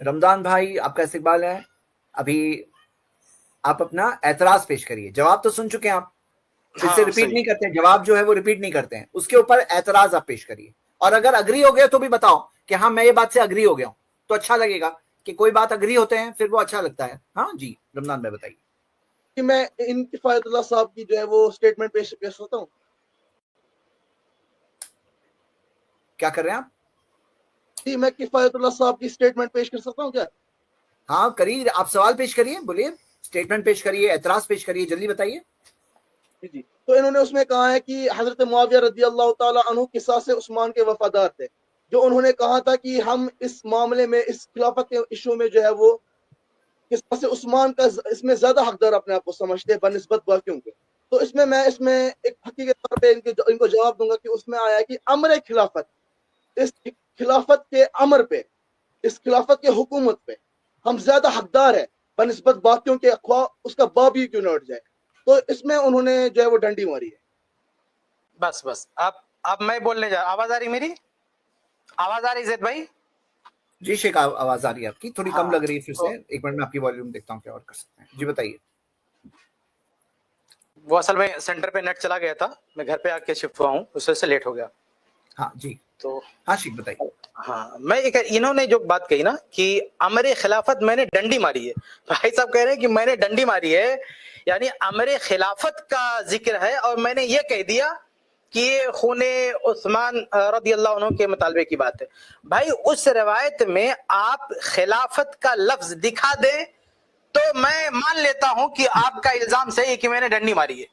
رمضان بھائی آپ کا استقبال ہے. ابھی آپ اپنا اعتراض پیش کریے. جواب تو سن چکے ہیں آپ, پھر سے ریپیٹ نہیں کرتے ہیں. جواب جو ہے وہ ریپیٹ نہیں کرتے ہیں, اس کے اوپر اعتراض آپ پیش کریے. اور اگر اگری ہو گئے تو بھی بتاؤ کہ ہاں میں یہ بات سے اگری ہو گیا ہوں, تو اچھا لگے گا کہ کوئی بات اگری ہوتے ہیں پھر وہ اچھا لگتا ہے. ہاں جی رمضان بھائی بتائیے. کہ میں ان کفایت اللہ صاحب کی جو ہے وہ اسٹیٹمنٹ پیش ہوتا ہوں. کیا کر رہے ہیں آپ؟ جی میں کفایت اللہ صاحب کی اسٹیٹمنٹ پیش کر سکتا ہوں کیا؟ ہاں کریے, آپ سوال پیش کریے, بولیے, اسٹیٹمنٹ پیش کریے, اعتراض پیش کریے, جلدی بتائیے. جی تو انہوں نے اس میں کہا ہے کہ حضرت معاویہ رضی اللہ تعالیٰ عنہ قصاص عثمان کے وفادار تھے, جو انہوں نے کہا تھا کہ ہم اس معاملے میں, اس خلافت کے ایشو میں جو ہے وہ قصاص عثمان کا اس میں زیادہ حقدار اپنے آپ کو سمجھتے ہیں بنسبت باقیوں کے. تو اس میں ایک حقیقت طور پہ ان کو جواب دوں گا کہ اس میں آیا ہے کہ امر خلافت, اس خلافت کے امر پہ, اس خلافت کے حکومت پہ ہم زیادہ حقدار ہیں بنسبت باقیوں کے, خواہ اس کا باب ہی کیوں نہ اٹھ جائے. تو اس میں انہوں نے جو ہے وہ ڈنڈی ماری ہے. بس اب میں بولنے جا, آواز آ رہی میری, آواز آ رہی زید بھائی؟ جی شیخ آواز آ رہی ہے آپ کی, تھوڑی کم لگ رہی ہے. پھر سے ایک منٹ میں آپ کی والیوم دیکھتا ہوں کیا اور کر سکتے ہیں. جی بتائیے. وہ اصل میں سینٹر پہ نیٹ چلا گیا تھا, میں گھر پہ آ کے شفٹ ہوا ہوں, اس وجہ سے لیٹ ہو گیا. ہاں جی, تو ہاں شیخ بتائیے. ہاں میں انہوں نے جو بات کہی نا کہ امر خلافت میں نے ڈنڈی ماری ہے, بھائی صاحب کہہ رہے ہیں کہ میں نے ڈنڈی ماری ہے, یعنی امر خلافت کا ذکر ہے اور میں نے یہ کہہ دیا کہ یہ خون عثمان رضی اللہ عنہ کے مطالبے کی بات ہے. بھائی اس روایت میں آپ خلافت کا لفظ دکھا دیں تو میں مان لیتا ہوں کہ آپ کا الزام صحیح ہے کہ میں نے ڈنڈی ماری ہے.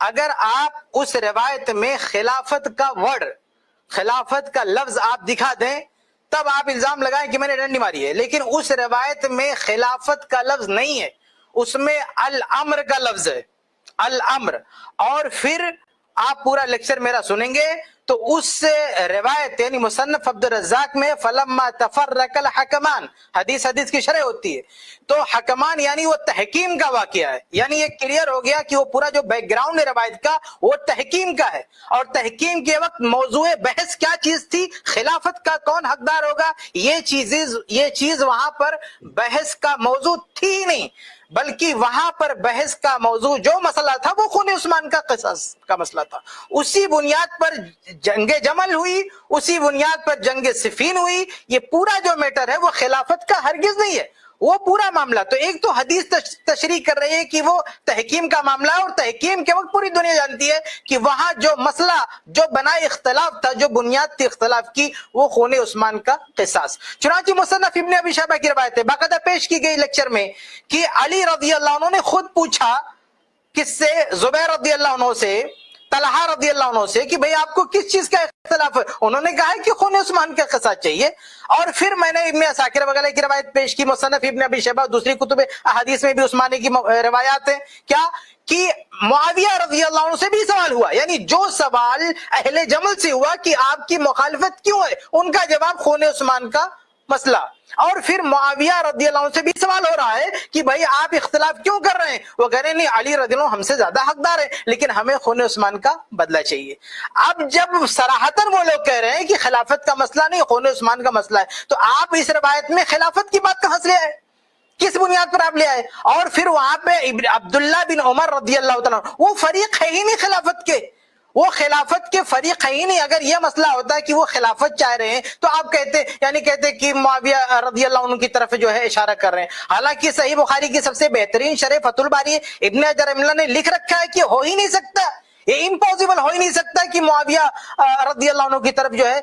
اگر آپ اس روایت میں خلافت کا ورڈ, خلافت کا لفظ آپ دکھا دیں تب آپ الزام لگائیں کہ میں نے ڈنڈی ماری ہے. لیکن اس روایت میں خلافت کا لفظ نہیں ہے, اس میں الامر کا لفظ ہے, الامر. اور پھر آپ پورا لیکچر میرا سنیں گے تو اس روایت یعنی مصنف عبد الرزاق میں فلما تفرق الحکمان, حدیث کی شرح ہوتی ہے, تو حکمان یعنی وہ تحکیم کا واقعہ ہے. یعنی یہ کلیئر ہو گیا کہ وہ پورا جو بیک گراؤنڈ ہے روایت کا وہ تحکیم کا ہے, اور تحکیم کے وقت موضوع بحث کیا چیز تھی, خلافت کا کون حقدار ہوگا, یہ چیز وہاں پر بحث کا موضوع تھی ہی نہیں, بلکہ وہاں پر بحث کا موضوع جو مسئلہ تھا وہ خون عثمان کا قصاص کا مسئلہ تھا. اسی بنیاد پر جنگ جمل ہوئی, اسی بنیاد پر جنگ صفین ہوئی. یہ پورا جو میٹر ہے وہ خلافت کا ہرگز نہیں ہے, وہ پورا معاملہ. تو ایک تو حدیث تشریح کر رہی ہے کہ وہ تحکیم کا معاملہ ہے, اور تحکیم کے وقت پوری دنیا جانتی ہے کہ وہاں جو مسئلہ جو بنا اختلاف تھا, جو بنیاد تھی اختلاف کی, وہ خون عثمان کا قصاص. چنانچہ مصنف ابن ابی شیبہ کی روایت ہے, باقاعدہ پیش کی گئی لیکچر میں, کہ علی رضی اللہ عنہ نے خود پوچھا کس سے, زبیر رضی اللہ عنہ سے, طلحہ رضی اللہ عنہ سے, کہ بھئی آپ کو کس چیز کا اختلاف ہے. انہوں نے کہا کہ خون عثمان کا قصاص چاہیے. اور پھر میں نے ابن عساکر وغیرہ کی روایت پیش کی, مصنف ابن ابی شیبہ, دوسری کتب احادیث میں بھی عثمانی کی روایات ہیں, کیا کہ معاویہ رضی اللہ عنہ سے بھی سوال ہوا, یعنی جو سوال اہل جمل سے ہوا کہ آپ کی مخالفت کیوں ہے, ان کا جواب خون عثمان کا مسئلہ. اور پھر معاویہ رضی اللہ عنہ سے بھی سوال ہو رہا ہے کہ بھائی آپ اختلاف کیوں کر رہے ہیں, وہ کہہ رہے ہیں نہیں علی رضی اللہ عنہ ہم سے زیادہ حقدار ہے, لیکن ہمیں خون عثمان کا بدلہ چاہیے. اب جب صراحتاً وہ لوگ کہہ رہے ہیں کہ خلافت کا مسئلہ نہیں خون عثمان کا مسئلہ ہے, تو آپ اس روایت میں خلافت کی بات کہاں سے لے آئے, کس بنیاد پر آپ لے آئے؟ اور پھر وہاں پہ عبداللہ بن عمر رضی اللہ تعالیٰ وہ فریق ہے ہی نہیں خلافت کے, وہ خلافت کے فریق ہے ہی نہیں. اگر یہ مسئلہ ہوتا ہے کہ وہ خلافت چاہ رہے ہیں تو آپ کہتے کہ معاویہ رضی اللہ عنہ کی طرف جو ہے اشارہ کر رہے ہیں. حالانکہ صحیح بخاری کی سب سے بہترین شرح فتح الباری ابن حجر نے لکھ رکھا ہے کہ ہو ہی نہیں سکتا, یہ امپوسیبل ہو ہی نہیں سکتا کہ معاویہ رضی اللہ عنہ کی طرف جو ہے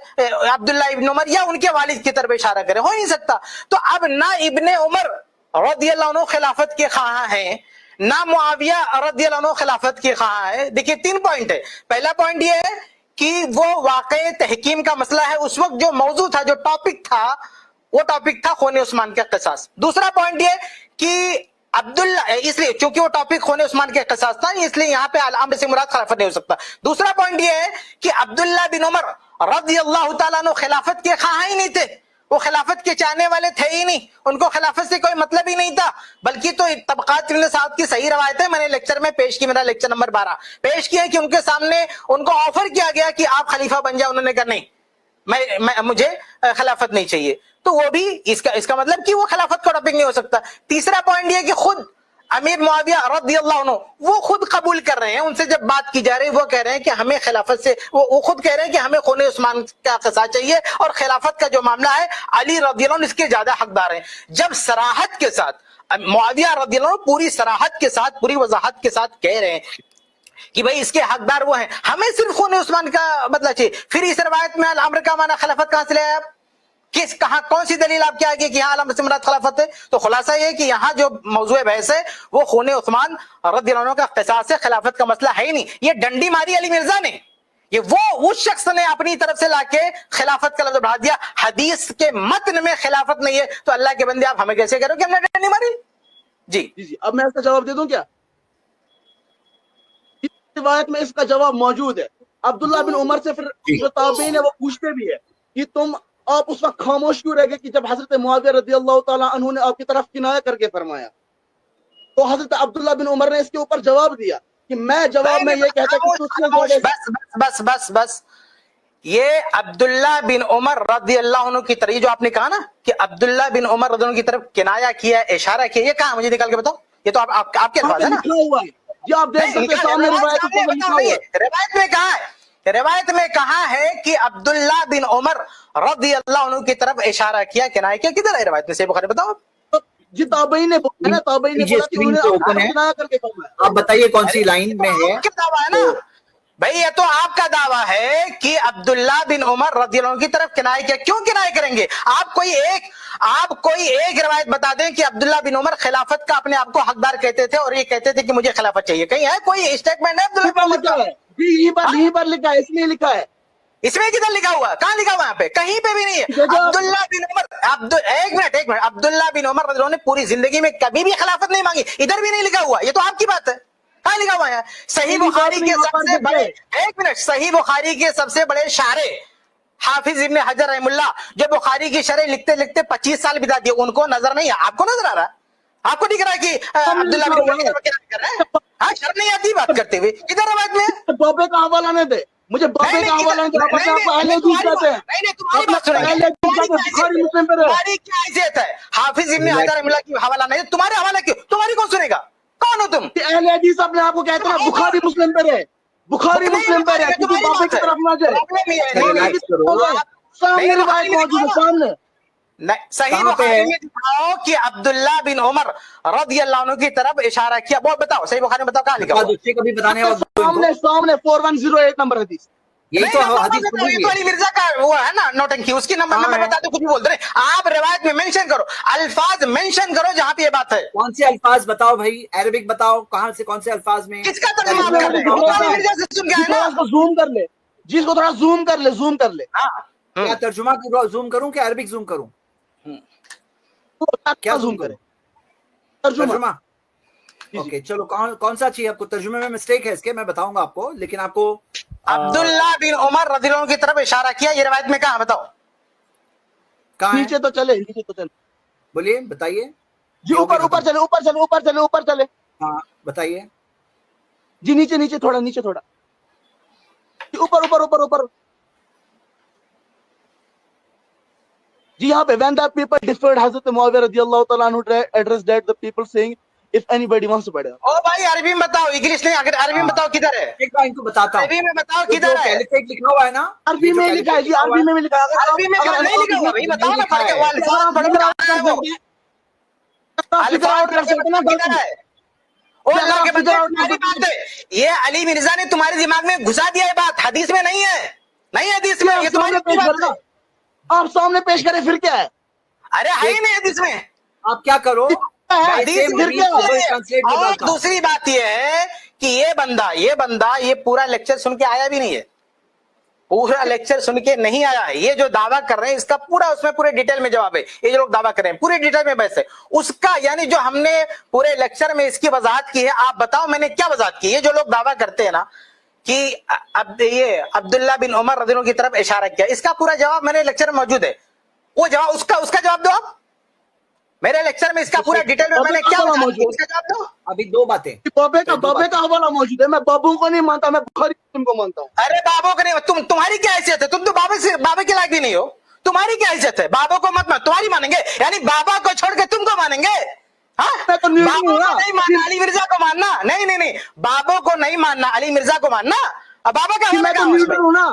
عبداللہ ابن عمر یا ان کے والد کی طرف اشارہ کرے, ہو ہی نہیں سکتا. تو اب نہ ابن عمر رضی اللہ عنہ خلافت کے خواہاں ہیں, نہ معاویہ رضی اللہ عنہ خلافت کے خواہاں ہے. دیکھیے 3 پوائنٹ ہے. پہلا پوائنٹ یہ ہے کہ وہ واقع تحکیم کا مسئلہ ہے, اس وقت جو موضوع تھا, جو ٹاپک تھا, وہ ٹاپک تھا خون عثمان کا قصاص. دوسرا پوائنٹ یہ کہ عبداللہ, اس لیے چونکہ وہ ٹاپک خون عثمان کے قصاص تھا, اس لیے یہاں پہ الامر سے مراد خلافت نہیں ہو سکتا. دوسرا پوائنٹ یہ ہے کہ عبداللہ بن عمر رضی اللہ تعالیٰ عنہ خلافت کے خواہاں ہی نہیں تھے, وہ خلافت کے چاہنے والے تھے ہی نہیں, ان کو خلافت سے کوئی مطلب ہی نہیں تھا. بلکہ تو طبقات ابن سعد کی صحیح روایت ہے, میں نے لیکچر میں پیش کی, میرا لیکچر نمبر 12 پیش کیا, کہ ان کے سامنے ان کو آفر کیا گیا کہ آپ خلیفہ بن جائے, انہوں نے کہا نہیں, مجھے خلافت نہیں چاہیے، تو وہ بھی اس کا مطلب کہ وہ خلافت کا ٹاپک نہیں ہو سکتا۔ تیسرا پوائنٹ یہ کہ خود امیر معاویہ رضی اللہ عنہ وہ خود قبول کر رہے ہیں، ان سے جب بات کی جا رہی ہے وہ کہہ رہے ہیں کہ ہمیں خلافت سے، وہ خود کہہ رہے ہیں کہ ہمیں خون عثمان کا قصاص چاہیے، اور خلافت کا جو معاملہ ہے علی رضی اللہ عنہ اس کے زیادہ حقدار ہیں۔ جب صراحت کے ساتھ معاویہ رضی اللہ عنہ پوری صراحت کے ساتھ، پوری وضاحت کے ساتھ کہہ رہے ہیں کہ بھائی اس کے حقدار وہ ہیں، ہمیں صرف خون عثمان کا بدلہ چاہیے، پھر اس روایت میں الامر کا معنی خلافت کہاں سے لے آئے آپ؟ کہاں کون سی دلیل آپ کے آگے کہ یہاں الامر سے مراد خلافت ہے؟ تو خلاصہ یہ کہ یہاں جو موضوع بحث ہے وہ خون عثمان رضی اللہ عنہ کا قصاص ہے، خلافت کا مسئلہ ہے ہی نہیں۔ یہ ڈنڈی ماری علی مرزا نے، یہ وہ اس شخص نے اپنی طرف سے لا کے خلافت کا لفظ بڑھا دیا۔ حدیث کے متن میں خلافت نہیں ہے تو اللہ کے بندے آپ ہمیں کیسے کرو کہ ہم نے ڈنڈی ماری؟ جی جی اب میں اس کا جواب دے دوں کیا؟ روایت میں اس کا جواب موجود ہے۔ عبداللہ بن عمر سے پھر جو تابعین ہے وہ پوچھتے بھی ہے کہ تم آپ اس وقت خاموش کیوں رہ گئے کہ جب حضرت معاویہ رضی اللہ تعالیٰ عنہ نے آپ کی طرف کنایہ کر کے فرمایا؟ تو حضرت عبداللہ بن عمر نے اس کے اوپر جواب دیا کہ میں جواب میں یہ کہتا کہ بس یہ عبداللہ بن عمر رضی اللہ عنہ کی طرف، جو آپ نے کہا نا کہ عبداللہ بن عمر رضی اللہ عنہ کی طرف کنایہ کیا، اشارہ کیا، یہ کہاں مجھے نکال کے بتاؤ؟ یہ تو آپ کے الفاظ ہے نا، لکھا ہوا ہے جی، آپ دیکھ سکتے ہیں سامنے روایت میں کہا ہے، روایت میں کہا ہے کہ عبداللہ بن عمر رضی اللہ عنہ کی طرف اشارہ کیا، کنایہ کیا، کدھر ہے روایت میں؟ صحیح بخاری بتاؤ جی۔ تابعین نے بولا نا، تابعین نے بولا کہ انہوں نے آپ کو کنایہ کر کے فرمایا۔ آپ بتائیے کون سی لائن میں ہے؟ کیا دعویٰ ہے نا بھائی، یہ تو آپ کا دعویٰ ہے کہ عبداللہ بن عمر رضی اللہ عنہ کی طرف کنایہ کیا۔ کیوں کنایہ کریں گے؟ آپ کوئی ایک روایت بتا دیں کہ عبداللہ بن عمر خلافت کا اپنے آپ کو حقدار کہتے تھے اور یہ کہتے تھے کہ مجھے خلافت چاہیے، کہیں ہے کوئی اسٹیٹمنٹ ہے عبداللہ بن عمر کا؟ جی یہیں پر لکھا ہے، اس میں لکھا ہے۔ اس میں کدھر لکھا ہوا؟ کہاں لکھا ہوا؟ یہاں پہ کہیں پہ بھی نہیں ہے۔ عبداللہ بن عمر ایک منٹ عبداللہ بن عمر رضی اللہ عنہ نے پوری زندگی میں کبھی بھی خلافت نہیں مانگی، ادھر بھی نہیں لکھا ہوا، یہ تو آپ کی بات ہے۔ کہاں لکھا ہوا ہے؟ صحیح بخاری کے سب سے بڑے، ایک منٹ، صحیح بخاری کے سب سے بڑے شارح حافظ ابن حجر رحم اللہ، جو بخاری کی شرح لکھتے لکھتے 25 سال بتا دیے، ان کو نظر نہیں ہے؟ آپ کو نظر آ رہا ہے؟ آپ کو دکھ رہا ہے کہ عبداللہ بن عمر کر رہے ہیں؟ ہاں، شرم نہیں آتی بات کرتے ہوئے؟ ادھر روایت میں بابے کا حوالہ نہیں دے مجھے، بابے کا حوالہ نہیں دے، اپنے آپ کو اہل حدیث کہتے ہیں۔ تمہاری بات سنیں، بخاری مسلم پر ہے۔ تمہاری کیا حیثیت ہے؟ حافظ ابن حجر رحم اللہ کی حوالہ نہیں، تمہارے حوالہ کیوں؟ تمہاری کون سنے گا؟ کون ہو تم؟ اہل حدیث اپنے آپ کو کہتے ہیں، بخاری مسلم پر ہے، بخاری مسلم پر ہے، کسی بابے کی طرف نہ جائے۔ سامنے روایت موجود ہے، سامنے صحیح بخاری میں دکھاؤ کہ عبداللہ بن عمر رضی اللہ عنہ کی طرف اشارہ کیا، وہ بتاؤ، صحیح بخاری میں بتاؤ کہاں لکھا ہوا؟ کبھی بتانے سامنے 4108 نمبر حدیث۔ یہی تو حدیث یہ تو علی مرزا کا وہ ہے نا نوٹنکی، اس کی نمبر بتا دو، کچھ بھی بول رہے ہیں آپ، روایت میں مینشن کرو، الفاظ مینشن کرو جہاں پہ یہ بات ہے۔ کون سے الفاظ بتاؤ بھائی، عربک بتاؤ، کہاں سے کون سے الفاظ میں؟ کس کا ترجمہ آپ کر رہے ہیں؟ علی مرزا سے سن کے آئے نا۔ زوم کر لے جی، اس کو تھوڑا زوم کر لے، زوم کر لے۔ کیا ترجمہ زوم کروں کہ عربک زوم کروں؟ کیا زوم کرے؟ ترجمہ۔ اوکے چلو، کون سا چاہیے آپ کو؟ ترجمے میں مسٹیک ہے اس کے، میں بتاؤں گا آپ کو، لیکن آپ کو عبداللہ بن عمر رضی اللہ عنہ کی طرف اشارہ کیا، یہ روایت میں کہاں بتاؤ؟ کہاں ہے؟ نیچے تو چلے، نیچے تو چلے، بولیے، بتائیے جی اوپر چلے، اوپر چلے۔ ہاں بتائیے جی نیچے تھوڑا، نیچے تھوڑا، اوپر۔ جی یہاں پہ when the people deferred حضرت معاویہ رضی اللہ تعالیٰ عنہ addressed that the people saying if anybody wants to پڑھے۔ او بھائی عربی میں بتاؤ، انگلش نہیں، اگر عربی میں بتاؤ کدھر ہے؟ ایک بار ان کو بتاتا ہوں، عربی میں بتاؤ کدھر ہے؟ کیلیفیٹ لکھا ہوا ہے نا، عربی میں لکھا ہے جی، عربی میں لکھا ہے۔ عربی میں کہاں نہیں لکھا ہوا بھائی؟ بتاؤ نا، پڑھ کے وہ الفاظ پڑھو کہاں ہے وہ؟ الفاظ پڑھ کے بتاؤ کدھر ہے؟ او اللہ کے بندے، تمہاری بات ہے، یہ علی مرزا نے تمہارے دماغ میں گھسا دیا ہے بات، حدیث میں نہیں ہے، نہیں حدیث میں، یہ تمہاری بات ہے۔ آپ سامنے پیش کریں پھر کیا ہے؟ ارے ہے ہی نہیں حدیث میں، آپ کیا کرو؟ اور دوسری بات یہ ہے کہ یہ بندہ یہ پورا لیکچر سن کے آیا بھی نہیں ہے، پورا لیکچر سن کے نہیں آیا ہے۔ یہ جو دعویٰ کر رہے ہیں اس کا پورا، اس میں پورے ڈیٹیل میں جواب ہے۔ یہ جو لوگ دعویٰ کر رہے ہیں پورے ڈیٹیل میں بحث ہے اس کا، یعنی جو ہم نے پورے لیکچر میں اس کی وضاحت کی ہے، آپ بتاؤ میں نے کیا وضاحت کی؟ یہ جو لوگ دعویٰ کرتے ہیں نا کہ یہ عبداللہ بن عمر رضی اللہ عنہ کی طرف اشارہ کیا، اس کا پورا جواب میرے لیکچر میں موجود ہے، وہ جواب، اس کا جواب دو آپ، میرے لیکچر میں اس کا پورا ڈیٹیل میں نے کیا بتایا اس کا جواب دو. ابھی دو باتیں. بابے کا حوالہ موجود ہے. میں بابو کو نہیں مانتا, میں بخاری مسلم کو مانتا ہوں. ارے بابو کو نہیں, تمہاری کیا حیثیت ہے؟ تم تو بابے کے لائق بھی نہیں ہو. تمہاری کیا حیثیت ہے؟ بابا کو مت مان, تمہاری مانیں گے یعنی بابا کو چھوڑ کے تم کو مانیں گے؟ میں تو نیوٹرل بابو ہوں کو نا. نہیں ماننا, علی مرزا کو ماننا. نہیں, بابو کو نہیں ماننا, علی مرزا کو ماننا. اب بابا کا میں تو نیوٹرل ہوں نا,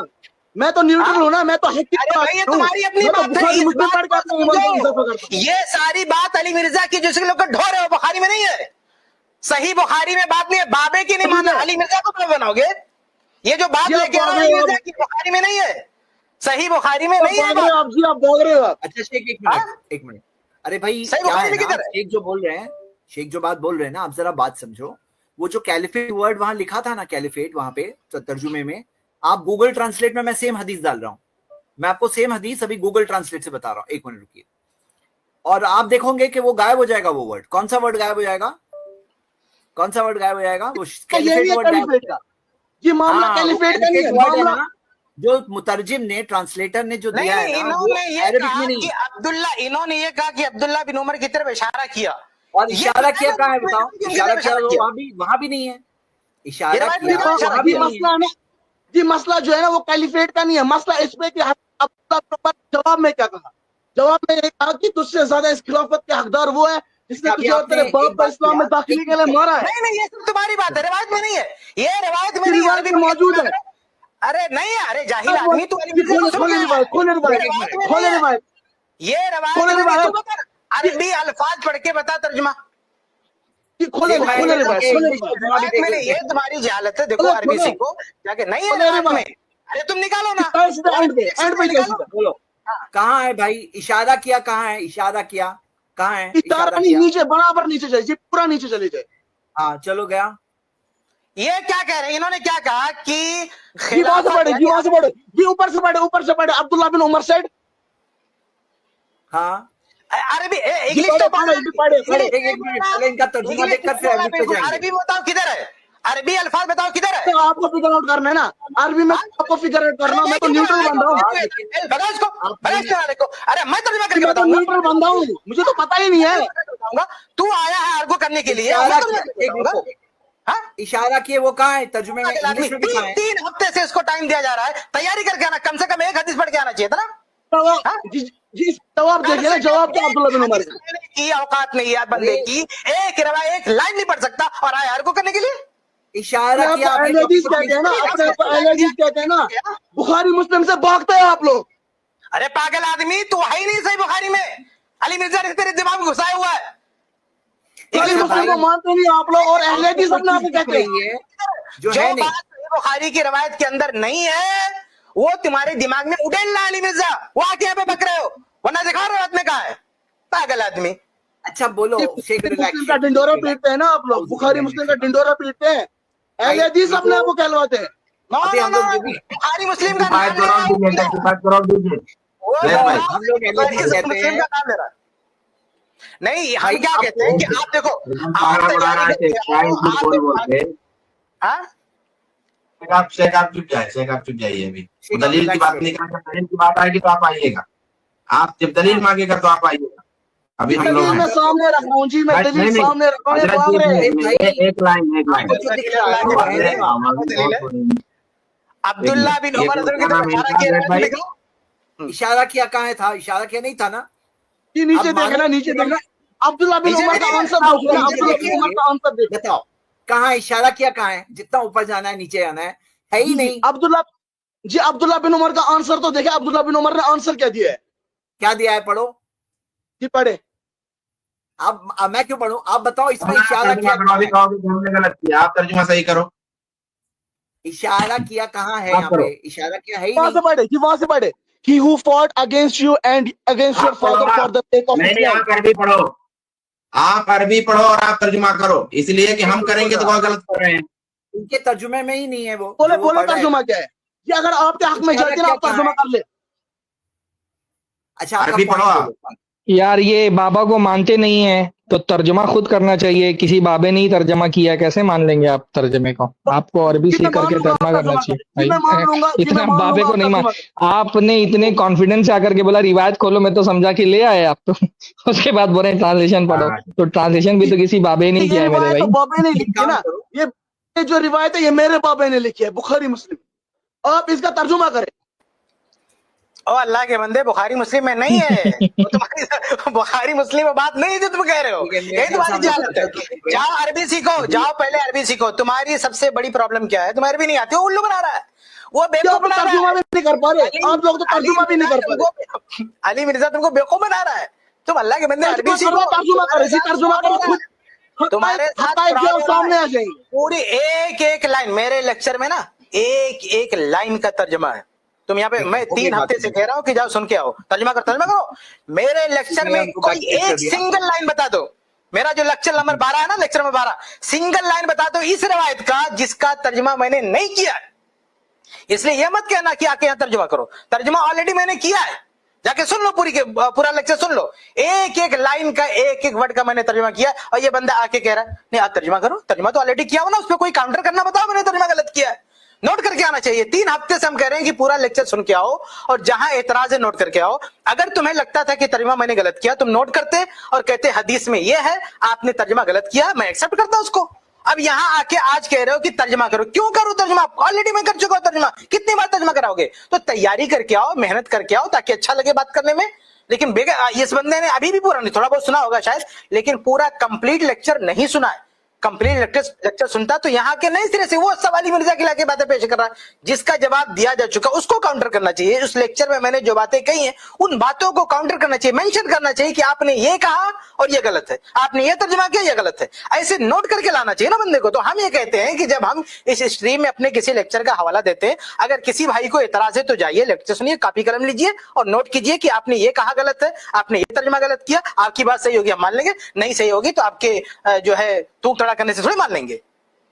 میں تو نیوٹرل ہوں نا, میں تو ارے بھائی یہ تمہاری اپنی بات ہے, اس بات کو سمجھو. یہ ساری بات علی مرزا کی جس لوگ ڈھو رہے ہو بخاری میں نہیں ہے. صحیح بخاری میں بات نہیں ہے. بابے کی نہیں ماننا, علی مرزا کو کیوں بناؤ گے؟ یہ جو بات لے کے آ رہے ہو علی مرزا کی بخاری میں نہیں ہے, صحیح بخاری میں نہیں ہے بات. آپ جی آپ بول رہے ہو. اچھا شیخ ایک منٹ. ارے بھائی صحیح کیا بخاری ہے میں نا, کدھر ہے؟ شیخ جو بول رہے ہیں, شیخ جو بات بول رہے ہیں نا, آپ ذرا بات سمجھو. وہ جو کیلیفیٹ ورڈ وہاں لکھا تھا نا, کیلیفیٹ وہاں پہ ترجمے میں, آپ گوگل ٹرانسلیٹ میں سیم حدیث ڈال رہا ہوں. میں آپ کو سیم حدیث ابھی گوگل ٹرانسلیٹ سے بتا رہا ہوں, ایک منٹ رکیے. اور آپ دیکھو گے کہ وہ غائب ہو جائے گا. وہ ورڈ کون سا ورڈ غائب ہو جائے گا؟ کون سا ورڈ غائب ہو جائے گا؟ وہ کیلیفیٹ ورڈ غائب ہو جائے گا. یہ معاملہ کیلیفیٹ کا نہیں ہے. معاملہ جو مترجم نے, ٹرانسلیٹر نے جو دیا ہے نا, انہوں وہ نے یہ عربک کہا میں نہیں کہ ہے. انہوں نے یہ کہا کہ عبداللہ بن عمر کی طرف اشارہ کیا. اور اشارہ کیا کہاں ہے بتاؤ؟ اشارہ کیا وہاں بھی نہیں ہے. اشارہ کیا وہاں بھی نہیں ہے. جی مسئلہ جو ہے نا وہ کیلیفیٹ کا نہیں ہے. مسئلہ اس پہ کہ جواب میں کیا کہا, جواب میں یہ کہا کہ تجھ سے زیادہ اس خلافت کے حقدار وہ ہے جس نے تجھے اور تیرے باپ کو اسلام میں داخلے کے لیے مارا ہے. نہیں یہ سب تمہاری بات ہے, روایت میں نہیں ہے. یہ روایت میں نہیں, روایت میں موجود ہے. ارے نہیں, ارے جاہل آدمی تو یہ روایت عربی الفاظ پڑھ کے بتا ترجمہ. یہ تمہاری جہالت ہے. دیکھو عربی سیکھو جا کے. نہیں ہے روایت میں. ارے تم نکالو نا. بولو کہاں ہے بھائی؟ اشارہ کیا کہاں ہے؟ اشارہ کیا کہاں ہے؟ اشارہ نیچے, برابر نیچے چلے جائے, پورا نیچے چلے جائے. ہاں چلو گیا. یہ کیا کہہ رہے ہیں انہوں نے؟ کیا کہا کہ وہاں سے پڑھے, وہاں سے پڑھے, اوپر سے پڑھے, اوپر سے پڑھے. عبداللہ بن عمر سیڈ. ہاں عربی انگلش تو پہلے ان کا ترجمہ دیکھ کر پھر عربی پہ جائیں گے. عربی بتاؤ کدھر ہے, عربی الفاظ بتاؤ کدھر ہے. آپ کو فگر آؤٹ کرنا ہے نا عربی میں, آپ کو فگر آؤٹ کرنا. میں تو نیوٹرل بن رہا ہوں. ارے میں ترجمہ کر کے میں تو بتاؤں نیوٹرل بن رہا ہوں, مجھے تو پتا ہی نہیں ہے. تو آیا ہے آرگو کرنے کے لیے. اشارہ کیے وہ کہاں ہے ترجمے میں؟ انگلش میں بھی کہاں ہے؟ 3 ہفتے سے اس کو ٹائم دیا جا رہا ہے, تیاری کر کے آنا, کم سے کم ایک حدیث پڑھ کے آنا چاہیے تھا نا. جی جواب دیکھیے نا, جواب تو عبداللہ بن عمر کی اوقات نہیں ہے بندے کی, ایک روایت, ایک لائن نہیں پڑھ سکتا اور آیا آرگو کرنے کے لیے. اشارہ کیا اہل حدیث کہتے ہیں نا, اپنے اہل حدیث کہتے ہیں نا. بخاری مسلم سے بھاگتے ہیں آپ لوگ. ارے پاگل آدمی, تو ہے ہی نہیں صحیح بخاری میں. علی مرزا نے تیرے دماغ میں گھسایا ہوا ہے. بخاری مسلم کو مانتے نہیں آپ لوگ, اور اہل حدیث اپنے آپ کو کہتے ہیں. جو بات صحیح بخاری کی روایت کے اندر نہیں ہے وہ تمہارے دماغ میں اڈیل رہا ہے. علی مرزا وہ آ کے یہاں پہ بک رہے ہو, ورنہ دکھا روایت میں کہا ہے. پاگل آدمی. اچھا بولو. مسلم کا ڈنڈورا پیٹتے ہیں نا آپ لوگ, بخاری مسلم کا ڈنڈورا پیٹتے ہیں. اہل حدیث اپنے آپ کو کہلواتے ہیں. بخاری مسلم کا نہیں, ہم کیا کہتے ہیں کہ آپ دیکھو شیخ آپ چپ جائیے. ابھی دلیل کی بات نہیں کریں, دلیل کی بات آئے گی تو آپ آئیے گا. آپ جب دلیل مانگے گا تو آپ آئیے گا. ابھی ہم لوگ میں سامنے رکھ رہا ہوں جی, میں دلیل سامنے رکھ رہا ہوں. ایک لائن عبداللہ بن عمر اشارہ کیا کہاں ہے؟ تھا اشارہ کیا نہیں تھا نا. نیچے دیکھنا, نیچے دیکھنا. عبداللہ بن عمر کا آنسر دیکھنا, عبداللہ بن عمر کا آنسر دیکھنا. بتاؤ کہاں اشارہ کیا کہاں ہے؟ جتنا اوپر جانا ہے نیچے آنا ہے ہی نہیں. عبداللہ بن عمر کا آنسر تو دیکھیں. عبداللہ بن عمر نے آنسر کیا دیا ہے؟ کیا دیا ہے؟ پڑھو جی پڑھے. اب میں کیوں پڑھوں؟ آپ بتاؤ اس میں اشارہ کیا غلط کیا, آپ ترجمہ صحیح کرو. اشارہ کیا کہاں ہے؟ یہاں پہ اشارہ کیا ہے ہی وہاں سے پڑھے جی, وہاں سے پڑھے. He who fought against you and against your father for the sake of نہیں, Islam. آپ عربی پڑھو, آپ عربی پڑھو اور آپ ترجمہ کرو, اس لیے کہ ہم کریں گے تو بہت غلط کر رہے ہیں. ان کے ترجمے میں ہی نہیں ہے. وہ بولے ترجمہ کیا ہے یہ؟ اگر آپ کے حق میں جاتے نا آپ ترجمہ کر لے. اچھا عربی پڑھو آپ. یار یہ بابا کو مانتے نہیں ہیں, تو ترجمہ خود کرنا چاہیے، کسی بابے نے ہی ترجمہ کیا، کیسے مان لیں گے آپ ترجمے کو؟ آپ کو عربی سیکھ کر کے ترجمہ کرنا چاہیے بھائی، اتنا بابے کو نہیں مان. آپ نے اتنے کانفیڈنس سے آ کر کے بولا روایت کھولو، میں تو سمجھا کہ لے آئے آپ تو اس کے بعد بول رہے ہیں ٹرانسلیشن پڑھو، تو ٹرانسلیشن بھی تو کسی بابے نے ہی کیا ہے میرے بھائی. بابے نے لکھی ہے نا، یہ جو روایت ہے یہ میرے بابے نے لکھی ہے، بخاری مسلم. آپ اس کا ترجمہ کریں. او اللہ کے بندے، بخاری مسلم میں نہیں ہے وہ تمہاری بخاری مسلم میں بات نہیں ہے جو تم کہہ رہے ہو، یہی تمہاری جہالت ہے. جاؤ عربی سیکھو، جاؤ پہلے عربی سیکھو. تمہاری سب سے بڑی پرابلم کیا ہے؟ تمہیں عربی نہیں آتی، وہ الو بنا رہا ہے، وہ بیوقوف بنا رہا ترجمہ ہے. بھی نہیں کر پا رہے آپ لوگ، تو ترجمہ بھی نہیں کر پا رہے. علی مرزا تم کو بیوقوف بنا رہا ہے. تم اللہ کے بندے عربی سیکھو، ترجمہ کریں، ترجمہ کرو خود، تمہارے ساتھ سامنے آ جائیں گے. پوری ایک ایک لائن میرے لیکچر میں نا، ایک ایک لائن کا ترجمہ ہے. تم یہاں پہ میں 3 ہفتے سے کہہ رہا ہوں کہ جاؤ سن کے آؤ، ترجمہ کرو. میرے لیکچر میں کوئی ایک سنگل لائن بتا دو. میرا جو لیکچر نمبر 12 ہے نا، لیکچر نمبر 12، سنگل لائن بتا دو اس روایت کا جس کا ترجمہ میں نے نہیں کیا ہے. اس لیے یہ مت کہنا کہ آ کے یہاں ترجمہ کرو، ترجمہ آلریڈی میں نے کیا ہے. جا کے سن لو، پورا لیکچر سن لو، ایک ایک لائن کا، ایک ایک ورڈ کا میں نے ترجمہ کیا. اور یہ بندہ آ کے کہہ رہا ہے نہیں آپ ترجمہ کرو، ترجمہ تو آلریڈی کیا ہو نا، اس پہ کوئی کاؤنٹر کرنا بتاؤ میں نے ترجمہ غلط کیا ہے. نوٹ کر کے آنا چاہیے. 3 ہفتے سے ہم کہہ رہے ہیں کہ پورا لیکچر سن کے آؤ، اور جہاں اعتراض ہے نوٹ کر کے آؤ. اگر تمہیں لگتا تھا کہ ترجمہ میں نے غلط کیا، تم نوٹ کرتے اور کہتے حدیث میں یہ ہے، آپ نے ترجمہ غلط کیا، میں ایکسپٹ کرتا اس کو. اب یہاں آ کے آج کہہ رہے ہو کہ ترجمہ کرو. کیوں کرو ترجمہ؟ آلریڈی میں کر چکا ہوں ترجمہ. کتنی بار ترجمہ کراؤ گے؟ تو تیاری کر کے آؤ، محنت کر کے آؤ تاکہ اچھا لگے بات کرنے میں. لیکن اس بندے نے ابھی بھی پورا نہیں، تھوڑا بہت سنا ہوگا شاید، لیکن پورا کمپلیٹ لیکچر نہیں سنا ہے. کمپلیٹ لیکچر سنتا تو یہاں کے نئے سرے سے وہ سب علی مرزا کے علاقے باتیں پیش کر رہا ہے جس کا جواب دیا جا چکا، اس کو کاؤنٹر کرنا چاہیے. اس لیکچر میں میں نے جو باتیں کہی ہیں ان باتوں کو کاؤنٹر کرنا چاہیے، مینشن کرنا چاہیے کہ آپ نے یہ کہا اور یہ غلط ہے، آپ نے یہ ترجمہ کیا یہ غلط ہے. ایسے نوٹ کر کے لانا چاہیے نا بندے کو. تو ہم یہ کہتے ہیں کہ جب ہم اس اسٹریم میں اپنے کسی لیکچر کا حوالہ دیتے ہیں، اگر کسی بھائی کو اعتراض ہے تو جائیے لیکچر سنیے، کاپی قلم لیجیے اور نوٹ کیجیے کہ آپ نے یہ کہا غلط ہے، آپ نے یہ ترجمہ غلط کیا. آپ کی بات صحیح ہوگی ہم مان لیں گے، نہیں صحیح ہوگی تو آپ کے جو ہے تو تڑا کرنے سے تھوڑی مان لیں گے.